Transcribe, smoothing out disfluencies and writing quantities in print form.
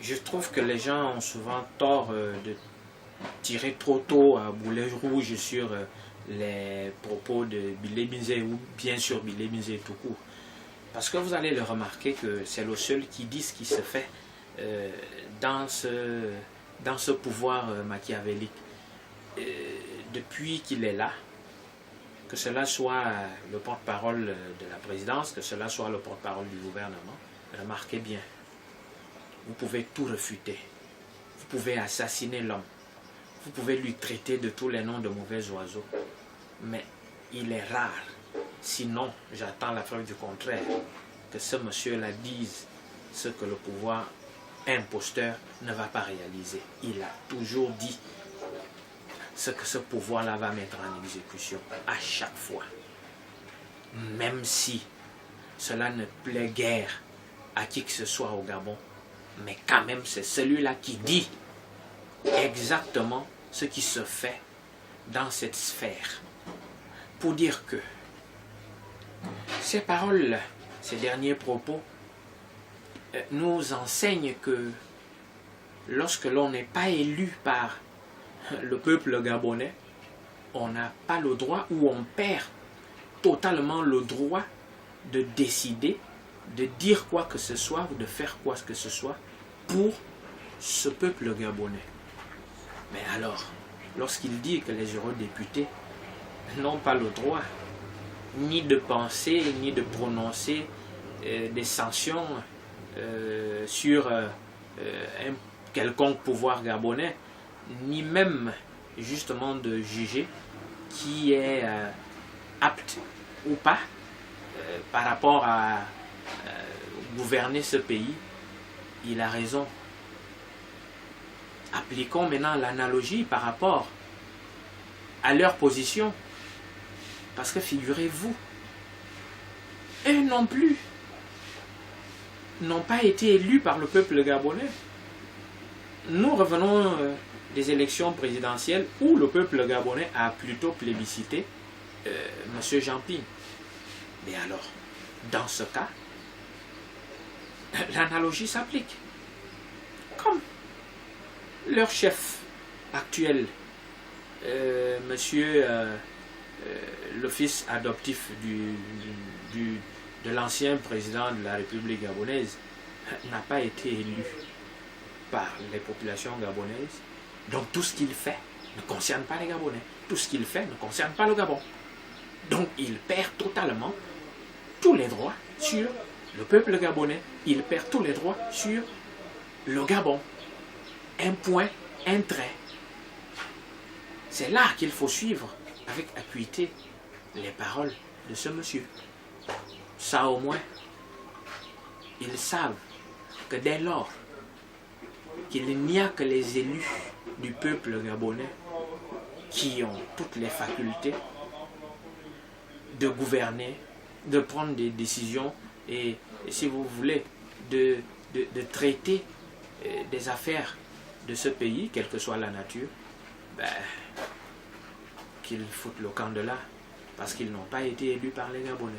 Je trouve que les gens ont souvent tort de tirer trop tôt à boulet rouge sur les propos de Billy Binzé ou bien sûr Billy Binzé tout court. Parce que vous allez le remarquer que c'est le seul qui dit ce qui se fait dans ce pouvoir machiavélique. Depuis qu'il est là, que cela soit le porte-parole de la présidence, que cela soit le porte-parole du gouvernement, remarquez bien, vous pouvez tout refuter. Vous pouvez assassiner l'homme. Vous pouvez lui traiter de tous les noms de mauvais oiseaux. Mais il est rare, sinon j'attends la preuve du contraire, que ce monsieur-là dise ce que le pouvoir imposteur ne va pas réaliser. Il a toujours dit ce que ce pouvoir-là va mettre en exécution à chaque fois. Même si cela ne plaît guère à qui que ce soit au Gabon, mais quand même c'est celui-là qui dit exactement ce qui se fait dans cette sphère. Pour dire que ces paroles, ces derniers propos, nous enseignent que lorsque l'on n'est pas élu par le peuple gabonais, on n'a pas le droit ou on perd totalement le droit de décider, de dire quoi que ce soit ou de faire quoi que ce soit pour ce peuple gabonais. Mais alors, lorsqu'il dit que les eurodéputés n'ont pas le droit ni de penser, ni de prononcer des sanctions sur un quelconque pouvoir gabonais, ni même justement de juger qui est apte ou pas par rapport à gouverner ce pays, il a raison. Appliquons maintenant l'analogie par rapport à leur position. Parce que figurez-vous, eux non plus n'ont pas été élus par le peuple gabonais. Nous revenons des élections présidentielles où le peuple gabonais a plutôt plébiscité M. Jean-Ping. Mais alors, dans ce cas, l'analogie s'applique. Comme leur chef actuel, monsieur le fils adoptif de l'ancien président de la République gabonaise, n'a pas été élu par les populations gabonaises. Donc tout ce qu'il fait ne concerne pas les Gabonais. Tout ce qu'il fait ne concerne pas le Gabon. Donc il perd totalement tous les droits sur le peuple gabonais. Il perd tous les droits sur le Gabon. Un point, un trait. C'est là qu'il faut suivre avec acuité les paroles de ce monsieur. Ça au moins, ils savent que dès lors qu'il n'y a que les élus du peuple gabonais qui ont toutes les facultés de gouverner, de prendre des décisions et si vous voulez, de traiter des affaires de ce pays, quelle que soit la nature, qu'ils foutent le camp de là, parce qu'ils n'ont pas été élus par les Gabonais.